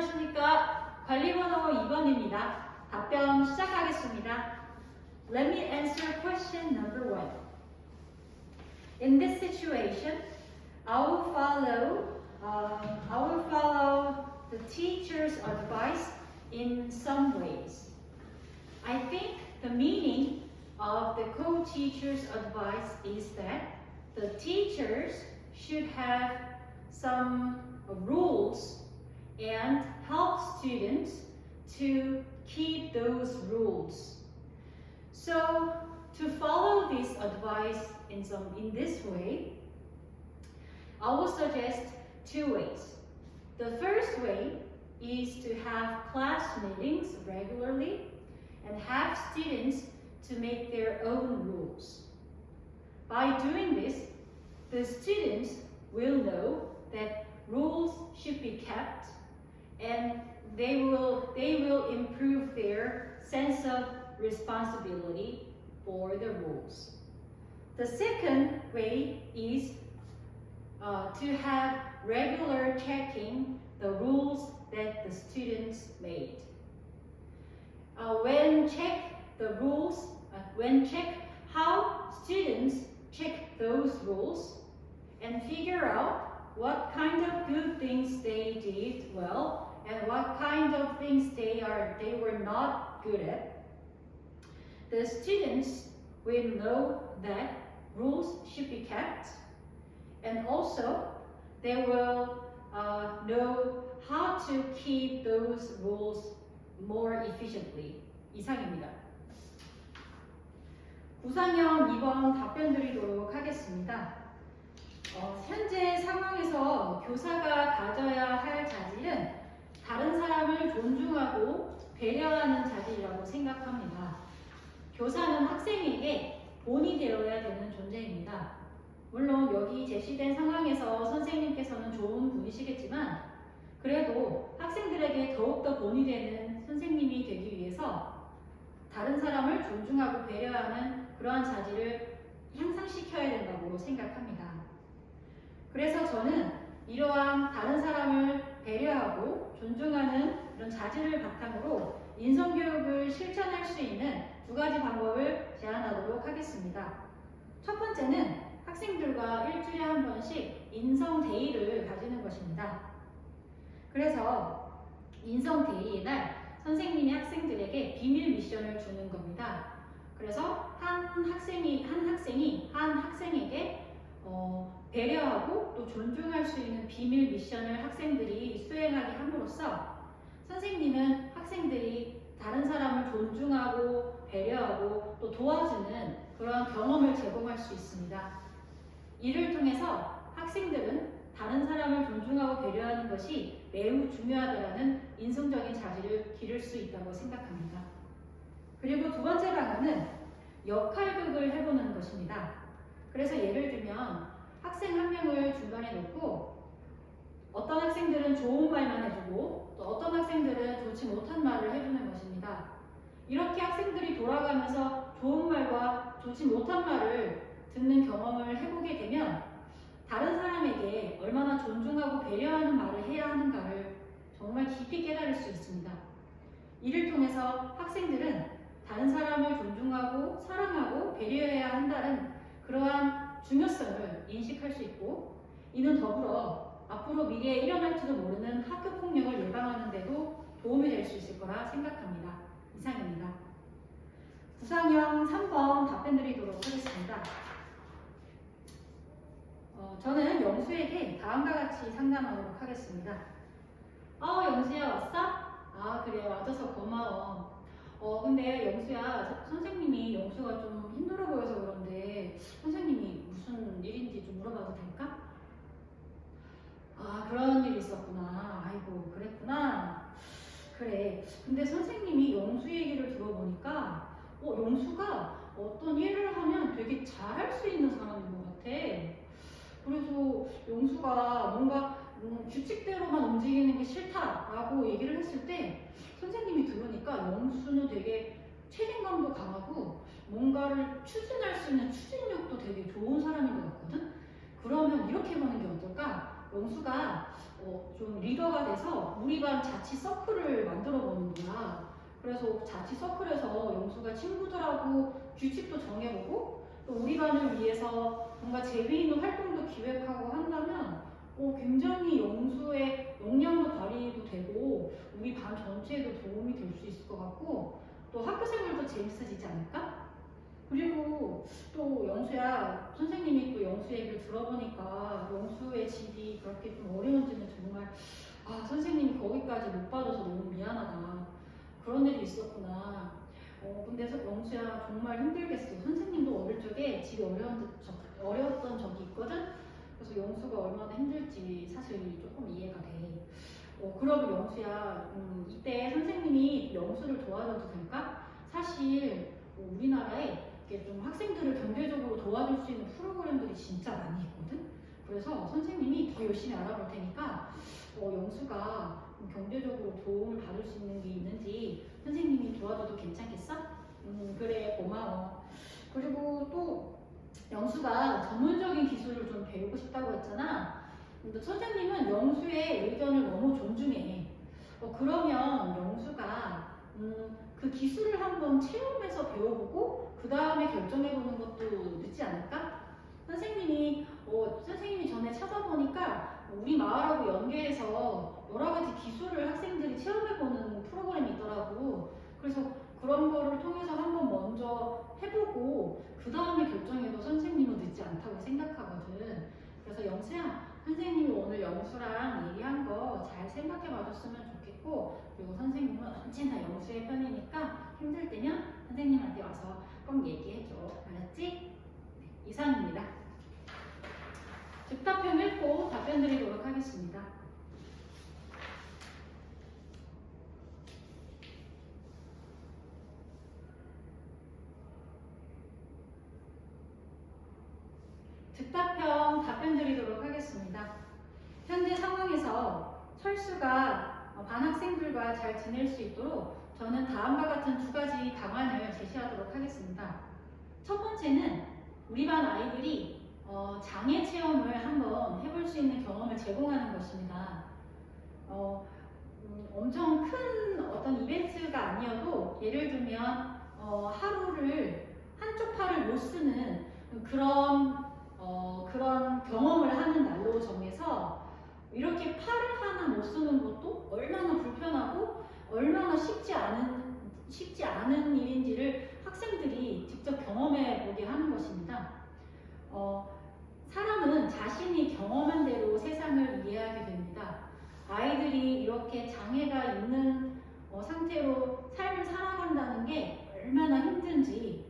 안녕하십니까. 관리번호 2번입니다. 답변 시작하겠습니다. Let me answer question number 1. In this situation, I will follow the teacher's advice in some ways. I think the meaning of the co-teacher's advice is that the teachers should have some rules and help students to keep those rules. So, to follow this advice in this way, I will suggest 2 ways. The first way is to have class meetings regularly and have students to make their own rules. By doing this, the students will know that rules should be kept and they will improve their sense of responsibility for the rules. The second way is to have regular checking the rules that the students made. When check how students check those rules and figure out what kind of good things they did well and what kind of things they were not good at, the students will know that rules should be kept, and also they will know how to keep those rules more efficiently. 이상입니다. 구상형 2번 답변 드리도록 하겠습니다. 현재 상황에서 교사가 가져야 할 자질은 다른 사람을 존중하고 배려하는 자질이라고 생각합니다. 교사는 학생에게 본이 되어야 되는 존재입니다. 물론 여기 제시된 상황에서 선생님께서는 좋은 분이시겠지만 그래도 학생들에게 더욱더 본이 되는 선생님이 되기 위해서 다른 사람을 존중하고 배려하는 그러한 자질을 향상시켜야 된다고 생각합니다. 그래서 저는 이러한 다른 사람을 배려하고 존중하는 이런 자질을 바탕으로 인성교육을 실천할 수 있는 2가지 방법을 제안하도록 하겠습니다. 첫 번째는 학생들과 일주일에 한 번씩 인성데이를 가지는 것입니다. 그래서 인성데이의 날 선생님이 학생들에게 비밀 미션을 주는 겁니다. 그래서 한 학생이 한 학생에게 배려하고 또 존중할 수 있는 비밀 미션을 학생들이 수행하게 함으로써 선생님은 학생들이 다른 사람을 존중하고 배려하고 또 도와주는 그런 경험을 제공할 수 있습니다. 이를 통해서 학생들은 다른 사람을 존중하고 배려하는 것이 매우 중요하다는 인성적인 자질을 기를 수 있다고 생각합니다. 그리고 2번째 방안은 역할극을 해보는 것입니다. 그래서 예를 들면 학생 한 명을 중간에 놓고 어떤 학생들은 좋은 말만 해주고 또 어떤 학생들은 좋지 못한 말을 해주는 것입니다. 이렇게 학생들이 돌아가면서 좋은 말과 좋지 못한 말을 듣는 경험을 해보게 되면 다른 사람에게 얼마나 존중하고 배려하는 말을 해야 하는가를 정말 깊이 깨달을 수 있습니다. 이를 통해서 학생들은 다른 사람을 존중하고 사랑하고 배려해야 한다는 그러한 중요성을 인식할 수 있고 이는 더불어 앞으로 미래에 일어날지도 모르는 학교폭력을 예방하는 데도 도움이 될 수 있을 거라 생각합니다. 이상입니다. 구상형 3번 답변 드리도록 하겠습니다. 저는 영수에게 다음과 같이 상담하도록 하겠습니다. 영수야 왔어? 그래 와줘서 고마워. 근데 영수야 선생님이 영수가 좀 힘들어 보여서 그런데 선생님이 무슨 일인지 좀 물어봐도 될까? 그런 일이 있었구나. 아이고 그랬구나. 그래. 근데 선생님이 영수 얘기를 들어보니까 영수가 어떤 일을 하면 되게 잘할 수 있는 사람인 것 같아. 그래서 영수가 뭔가 규칙대로만 움직이는 게 싫다라고 얘기를 했을 때 선생님이 들으니까 영수는 되게 책임감도 강하고 뭔가를 추진할 수 있는 추진력도 되게 좋은 사람인 것 같거든? 그러면 이렇게 해보는 게 어떨까? 영수가 좀 리더가 돼서 우리 반 자치 서클을 만들어 보는 거야. 그래서 자치 서클에서 영수가 친구들하고 규칙도 정해보고 또 우리 반을 위해서 뭔가 재미있는 활동도 기획하고 한다면 굉장히 영수의 역량도 발휘도 되고 우리 반 전체에도 도움이 될 수 있을 것 같고 또 학교 생활도 재밌어지지 않을까? 그리고 또 영수야, 선생님이 또 영수 얘기를 들어보니까 영수의 집이 그렇게 좀 어려운지는 정말 선생님이 거기까지 못 봐줘서 너무 미안하다. 그런 일이 있었구나. 근데 영수야 정말 힘들겠어. 선생님도 어릴 적에 집이 어려웠던 적이 있거든? 그래서 영수가 얼마나 힘들지 사실 조금 이해가 돼. 그럼 영수야, 이때 선생님이 영수를 도와줘도 될까? 사실 우리나라에 이렇게 좀 학생들을 경제적으로 도와줄 수 있는 프로그램들이 진짜 많이 있거든? 그래서 선생님이 더 열심히 알아볼 테니까 영수가 경제적으로 도움을 받을 수 있는 게 있는지 선생님이 도와줘도 괜찮겠어? 그래, 고마워. 그리고 또 영수가 전문적인 기술을 좀 배우고 싶다고 했잖아. 근데 선생님은 영수의 의견을 너무 존중해. 그러면 영수가 그 기술을 한번 체험해서 배워보고 그 다음에 결정해보는 것도 늦지 않을까? 선생님이 전에 찾아보니까 우리 마을하고 연계해서 여러 가지 기술을 학생들이 체험해보는 프로그램이 있더라고. 그래서 그런 거를 통해서 한번 먼저 해보고 그 다음에 결정해도 선생님은 늦지 않다고 생각하거든. 그래서 영수야, 선생님이 오늘 영수랑 얘기한 거 잘 생각해 봐줬으면 좋겠고, 그리고 선생님은 언제나 영수의 편이니까 힘들 때면 선생님한테 와서 꼭 얘기해줘. 알았지? 네, 이상입니다. 즉답형 읽고 답변 드리도록 하겠습니다. 즉답형 답변 드리도록 하겠습니다. 현재 상황에서 철수가 반 학생들과 잘 지낼 수 있도록 저는 다음과 같은 두 가지 방안을 제시하도록 하겠습니다. 첫 번째는 우리 반 아이들이 장애 체험을 한번 해볼 수 있는 경험을 제공하는 것입니다. 엄청 큰 어떤 이벤트가 아니어도 예를 들면 하루를 한쪽 팔을 못 쓰는 그런 경험을 하는 날로 정해서 이렇게 팔을 하나 못 쓰는 것도 얼마나 불편하고 얼마나 쉽지 않은 일인지를 학생들이 직접 경험해 보게 하는 것입니다. 사람은 자신이 경험한 대로 세상을 이해하게 됩니다. 아이들이 이렇게 장애가 있는 상태로 삶을 살아간다는 게 얼마나 힘든지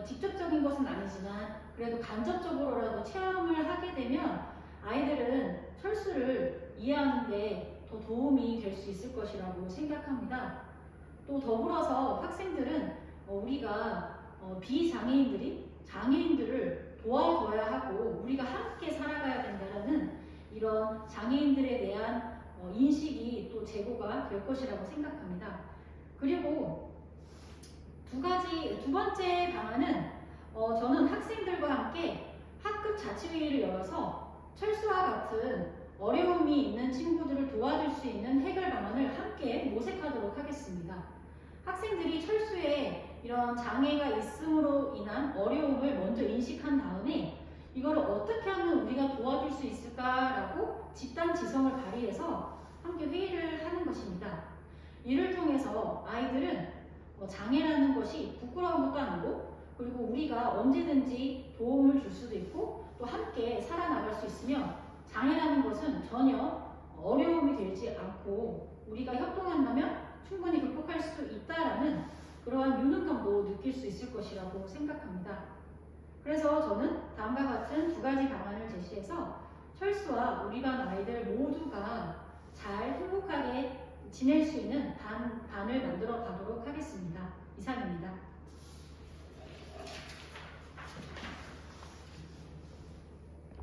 직접적인 것은 아니지만 그래도 간접적으로라도 체험을 하게 되면 아이들은 철수를 이해하는 데 더 도움이 될 수 있을 것이라고 생각합니다. 또 더불어서 학생들은 우리가 비장애인들이 장애인들을 도와줘야 하고 우리가 함께 살아가야 된다는 이런 장애인들에 대한 인식이 또 제고가 될 것이라고 생각합니다. 그리고 두 번째 방안은 저는 학생들과 함께 학급 자치회의를 열어서 철수와 같은 어려움이 있는 친구들을 도와줄 수 있는 해결 방안을 함께 모색하도록 하겠습니다. 학생들이 철수에 이런 장애가 있음으로 인한 어려움을 먼저 인식한 다음에 이걸 어떻게 하면 우리가 도와줄 수 있을까라고 집단지성을 발휘해서 함께 회의를 하는 것입니다. 이를 통해서 아이들은 장애라는 것이 부끄러운 것도 아니고 그리고 우리가 언제든지 도움을 줄 수도 있고 또 함께 살아나갈 수 있으며 장애라는 것은 전혀 어려움이 되지 않고 우리가 협동한다면 충분히 극복할 수 있다라는 그러한 유능감도 느낄 수 있을 것이라고 생각합니다. 그래서 저는 다음과 같은 두 가지 방안을 제시해서 철수와 우리 반 아이들 모두가 잘 행복하게 지낼 수 있는 반을 만들어 가도록 하겠습니다. 이상입니다.